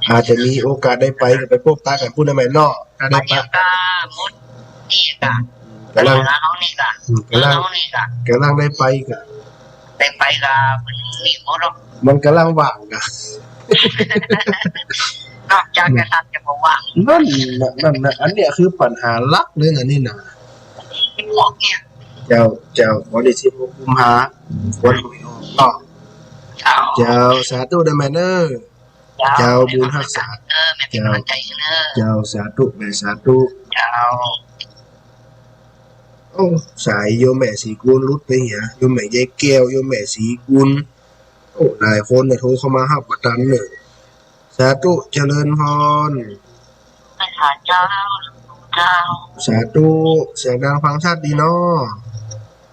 อาจจะมีโอกาสได้ไปพบปะกันพูดได้ไหมเนาะถ้าได้ปะมุดนี่ก็กำลังเฮานี่ก็กำลังได้ไปก็มันมีหมดมันกำลังว่างก็นอกจากจะทันจะบ่ว่างนั่นอันเนี้ยคือปัญหาหลักเลยนะนี่นะเจ้าวันที่16 กุมภาวันหวยออกเนาะเจ้าสาธุได้แม่เด้อเจ้าบุญรักษาเจ้าสาธุแม่สาธุเจ้าโอ้สายโยมแม่สีกุลรุดไปเหียโยมแม่ยายแก้วโยมแม่สีกุลโอ้หลายคนเนี่ยโทรเข้ามาหับประทันเนี่ยสาธุเจริญพรเจ้าสาธุเสียงดังฟังชัดดีเนาะ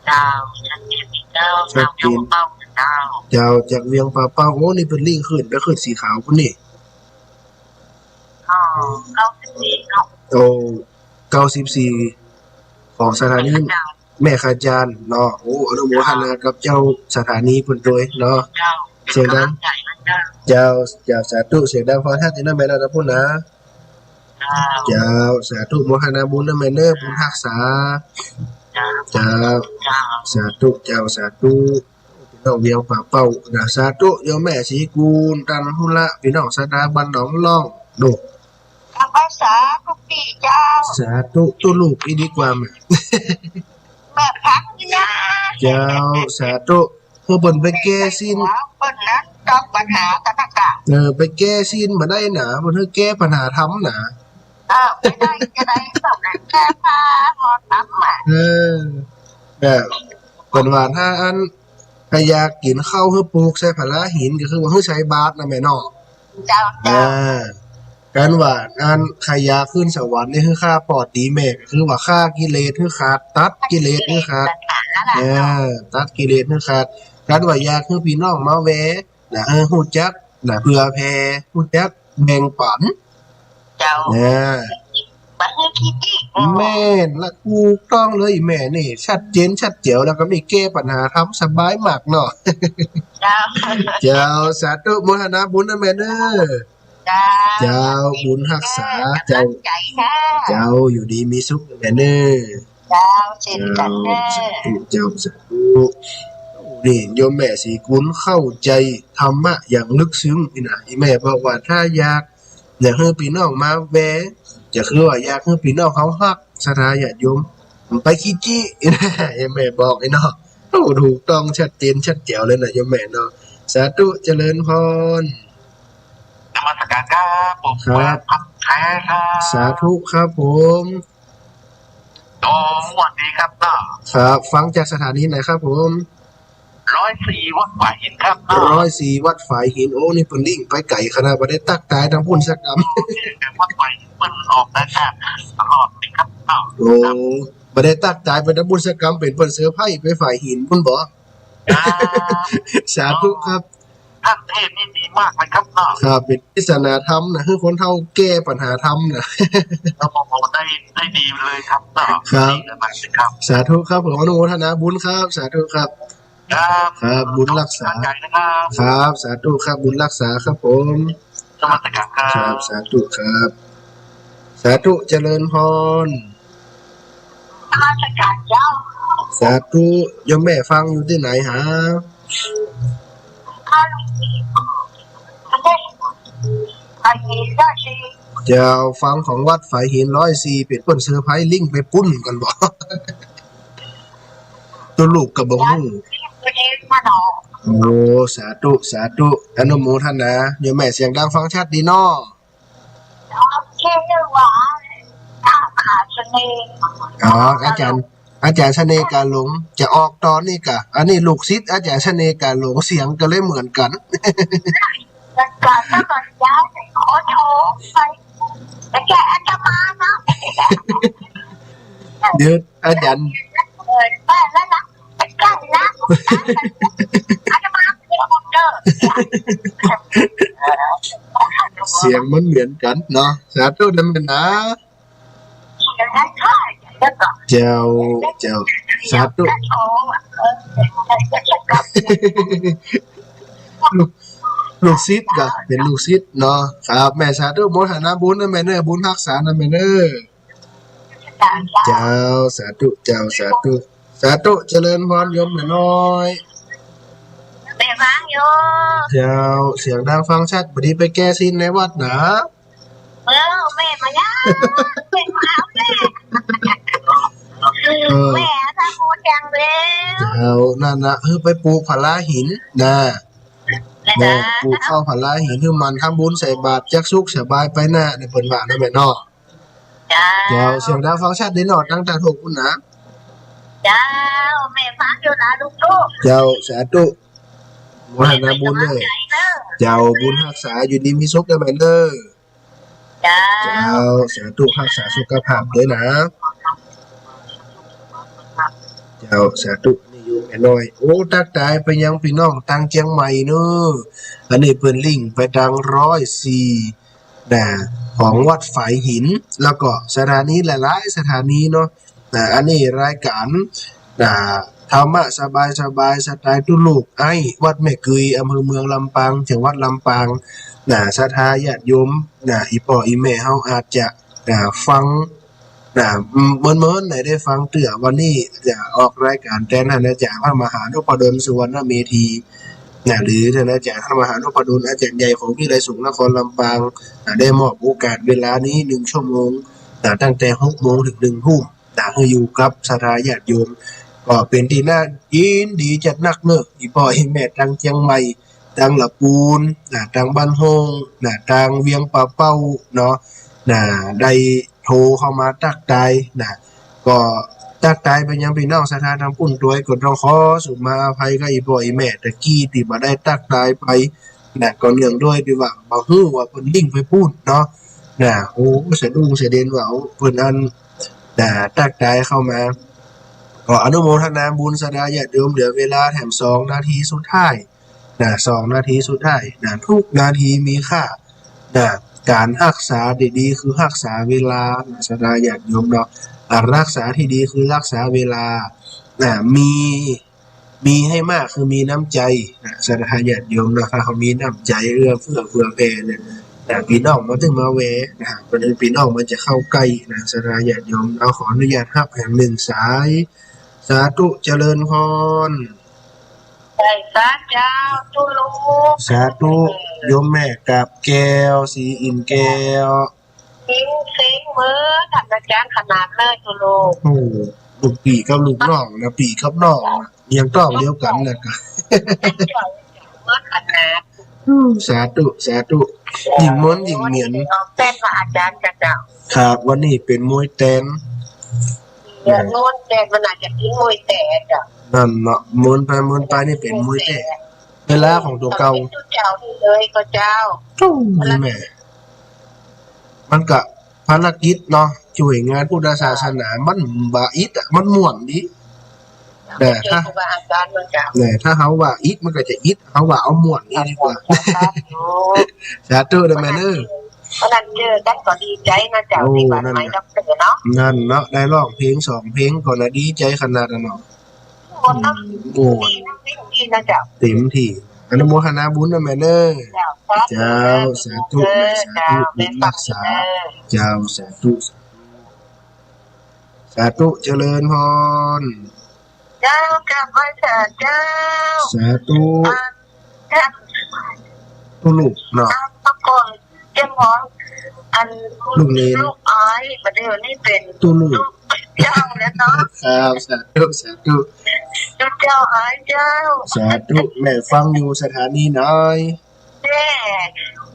เจ้าชัดเจนเจ้าจากเวียงป่าเป้าโอ้นี่เป็นลิงขึ้นไปขึ้นสีขาวพุ่นนี่โอ้94ของสถานีแม่ขจารเนาะโอ้อนุโมทนากับเจ้าสถานีเพิ่นด้วยเนาะเสียงดังเจ้าสาธุเสียงดังฟังชัดดีนะแม่นะพุ่นนะเจ้าสาธุโมทนาบุญนะแม่เด้อบุญรักษาเจ้าสาธุเจ้าสาธุพี่น้องเวียงป่าเป้านะสาธุโยมแม่สีกูลตันหุละพี่น้องสถาบันหนองล่องดุภาษาทุกปีเจ้าสาธุตัวลูกอีดีกว่าแม่พักยาเจ้าสาธุเพิ่นไปแก้สิ้นเพิ่นนั้นตอบปัญหาตะกะไปแก้สิ้นบ่ได้หนาเพิ่นแก้ปัญหาธรรมหนาไม่ได้จะได้สอบแก้ผ้าหอธรรมอ่ะแบบเพิ่นว่าถ้าอันถ้าอยากกินข้าวปลูกใส่ผลาหินก็คือว่าใช้บาตรนะแม่เนาะเจ้าการว่าอันใครอยากขึ้นสวรรค์นี่คือค่าปอดตีแม่คือว่าค่ากิเลสคือขาดตัดกิเลสคือขาดตัดกิเลสคือขาดการว่าอยากคือพี่น้องมาแวะนะฮู้จักนะเพื่อแผ่ฮู้จักแบ่งปันเจ้าบ่ให้คิดอีกแม่นละถูกต้องเลยแม่นี่ชัดเจนชัดเจ๋วแล้วก็มีแก้ปัญหาทำสบายมากเนาะเจ้าสาธุโมทนาบุญนะแม่เด้อเจ้าบุญรักษาเจ้าอยู่ดีมีสุขแม่เด้อเจ้าเช่นกันเด้อเจ้าสาธุนี่โยมแม่สีกุลเข้าใจธรรมะอย่างลึกซึ้งนี่นะแม่บอกว่าถ้าอยากให้พี่น้องมาแวะจะคือว่าอยากให้พี่น้องเขาฮักศรัทธาญาติโยมไปขี้จี้นะแม่บอกไอ้เนาะถูกต้องชัดเจนชัดแจ๋วเลยนะโยมแม่เนาะสาธุเจริญพรนมัสการครับผมครับแท้ครับสาธุครับผมสวัสดีครับน้าครับฟังจากสถานีไหนครับผม104 วัดฝายหินครับ104 วัดฝายหินโอ้นี่เพิ่นลิ่งไปไก่ขนาดบ่ได้ตักตายทั้งพุ่นสักกำวัดฝายหินเพิ่นออกนะครับตลอดเลยครับโอ้บ่ได้ตักตายไปทั้งพุ่นสักกำเป็นเพิ่นเสือไผ่ไปฝายหินพุ่นบ่สาธุครับท่านเทศนี่ดีมากเลยครับครับเป็นปริศนาธรรมนะคือคนเฒ่าแก้ปัญหาธรรมนะเราบอกได้ดีเลยครับครับสาธุครับผมอนุโมทนาบุญครับสาธุครับครับบุญรักษาครับสาธุครับบุญรักษาครับผมครับสาธุครับสาธุเจริญพร ราชการเจ้าสาธุโยมแม่ฟังอยู่ที่ไหนฮะข้าลุงไม่ได้ไอ้นี่ก็ชีจะฟังของวัดฝ่ายหิน104เป็นเปิ้นเซอร์ไพรส์ลิงไปปุ้นกันบ่ตัวลูกกับบ่ฮู้โอ้สาธุสาธุอนุโมทนาโยมแม่เสียงดังฟังชัดดีเนาะอ๋ออาจารย์ชเนกาหลงจะออกตอนนี้กะอันนี้ลูกศิษย์อาจารย์ชเนกาหลงเสียงก็เลยเหมือนกันขอโทษไปแต่แกอาจจะมานะเดี๋ยวอาจารย์บ้านแล้วนะแต่แกนะอาจจะมาเดี๋ยวเจอเสียงมันเหมือนกันเนาะสาธุนำนะเจ้าสาธุลูกศิษย์ก็เป็นลูกศิษย์เนาะครับแม่สาธุโมทนาบุญนะแม่เด้อบุญรักษานะแม่เด้อเจ้าสาธุเจ้าสาธุสาธุเจริญพรโยมแม่น้อยแม่ฟังอยู่เจ้าเสียงดังฟังชัดบ่ดีไปแก้ศีลในวัดนะแม่มาย่าแม่มาเอาแม่แม่ทำบุญจังเลยเจ้านั่นนะไปปลูกผลาหินนะแม่ปลูกข้าวผลาหินคือมันทำบุญใส่บาตรจักสุขสบายไปหน้าในเปิ้นว่านะแม่เนาะเจ้าเสียงดังฟังชัดดีเนาะตั้งแต่ถูกคุณนะเจ้าแม่ฟังอยู่นะลูกเจ้าสาธุโมทนาบุญเลยเจ้าบุญรักษาอยู่ดีมีสุขเด้อแม่เด้อเจ้าสาธุรักษาสุขภาพด้วยนะเจ้าสาธุนี่อยู่แม่น้อยโอ้ตักตายไปยังพี่น้องทางเชียงใหม่เนาะอันนี้เพิ่นลิงก์ไปทาง104นะของวัดฝายหินแล้วก็สถานีหลายๆสถานีเนาะอันนี้รายการธรรมะสบายสไตล์ตุลูกไอ้วัดแม่กุยอำเภอเมืองลำปางจังหวัดลำปางศรัทธาญาติโยมอีพ่ออีแม่เฮาอาจจะฟังเมินๆได้ฟังเตื้อวันนี้จะออกรายการแทนท่านอาจารย์พระมหานพดลสุวรรณเมธีหรือท่านอาจารย์พระมหานพดลอาจารย์ใหญ่ของวิทยาลัยสงฆ์นครลำปางได้มอบโอกาสเวลานี้1ชั่วโมงตั้งแต่ 6:00 นถึง 1:00 นให้อยู่กับศรัทธาญาติโยมก็เป็นที่น่ายินดีจัดนักเนอะอีพ่ออีแม่ทางเชียงใหม่ทางละปูนทางบ้านโฮงทางเวียงป่าเป้าเนาะได้โทรเข้ามาตักตายก็ตักตายเป็นยังพี่น้องศรัทธาทางปุ่นด้วยก็ต้องขอสุมาอภัยกับอีพ่ออีแม่ตะกี้ที่บ่ได้ตักตายไปก็เนื่องด้วยที่ว่าบ่ฮู้ว่าเพิ่นลิงไปพูดเนาะโอ้สะดุ้งสะเด็นว่าเพิ่นอันตักตายเข้ามาก็อนุโมทนาบุญสดาญาติโยมเหลือเวลาแถม2นาทีสุดท้าย2นาทีสุดท้ายทุกนาทีมีค่าการรักษาดีๆคือรักษาเวลาสดาญาติโยมเนาะรักษาที่ดีคือรักษาเวลามีให้มากคือมีน้ำใจสดาญาติโยมเนาะถ้าเขามีน้ำใจเอื้อเฟื้อแผ่เนี่ยพี่น้องมาถึงมาแวะประเด็นพี่น้องมันจะเข้าใกล้สดาญาติโยมเราขออนุญาตรับแห่ง1สายสาธุเจริญพรสาธุเจ้าตุลูกสาธุโยมแม่กับแก้วสีอินแก้วสิงมือทำอาจารย์ขนาดเลยตุลูกโอ้ลูกปีกับลูกน้องนะปีกับน้องยังต้องเดียวกันนะกันสาธุยิ่งม้วนยิ่งเหมียนเต้นว่าอาจารย์เจ้าครับวันนี้เป็นมวยเต้นม้วนเต้นมันอาจจะกินมวยเต้นจ้ะนั่นเนาะม้วนไปนี่เป็นมวยเต้นเวลาของตัวเก่าเจ้าเลยก็เจ้านี่แม่มันก็ภารกิจเนาะช่วยงานพุทธศาสนามันบ่อิดมันม่วนดิแต่ถ้าเฮาว่าอิดมันก็จะอิดเฮาว่าเอาม่วนนี่ดีกว่าสาธุเด้อแม่เด้อนั้นเจอกันก็ดีใจนะเจ้าที่บ้านไม้ดอกเตอร์เนาะนั่นเนาะได้ร้องเพลง2เพลงก็น่ะดีใจขนาดนั้นเนาะโอ้ดีนะเจ้าเต็มที่อนุโมทนาบุญนะแม่เด้อเจ้าสาธุรักษาเจ้าสาธุ สาธุเจริญพรเจ้ากลับมาเถิดเจ้าสาธุตุลูกเนาะตะกอนเจ้าหมออันลูกเนรลูกอ้อยประเดี๋ยวนี้เป็นตุลูกเจ้าแล้วเนาะครับสาธุสาธุเจ้าอ้อยเจ้าสาธุแม่ฟังอยู่สถานีน้อย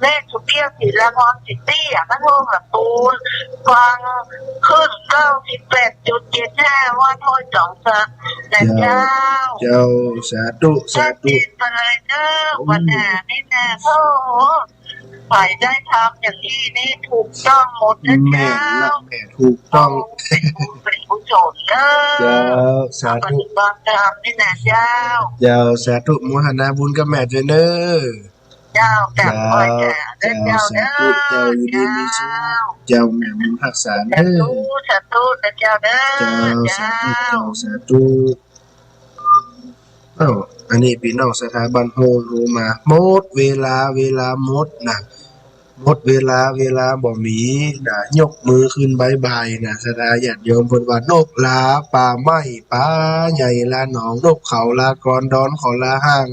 แม่สุเปียศิลาพรสิตี้อ่ะพระโทษแบบปูนฟังขึ้น98.75ว่าโทษ2สักแต่เจ้าสาธุสาธุไปเลยเจ้าวันหน้านี่นะโอ้ฝ่ายได้ทำอย่างนี้นี่ถูกต้องหมดนะเจ้าแม่ถูกต้องเป็นผู้โจทย์เจ้าสาธุบางทำนี่นะเจ้าสาธุมหานาบุญกับแม่เจเนอเจ้ากับพ่อเจ้าสาธุเจ้าอยู่ดีมีสุขเจ้าแม่บุญรักษาเด้อสาธุเจ้าเด้อสาธุอันนี้พี่น้องสถาบันโฮมรู้มาหมดเวลาหมดนะหมดเวลาบ่มีนะยกมือขึ้นบายนะสถาญาติโยมเพิ่นว่านกลาป่าไม้ป่าใหญ่ลาหนองนกเขาลากรดอนขอลาห้าง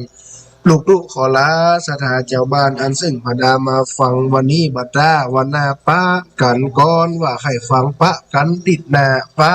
ลูกขอลาสถาเจ้าบ้านอันซึ่งพดามาฟังวันนี้บัดดาวันหน้าปะกันก่อนว่าให้ฟังปะกันติดหน้าฟ้า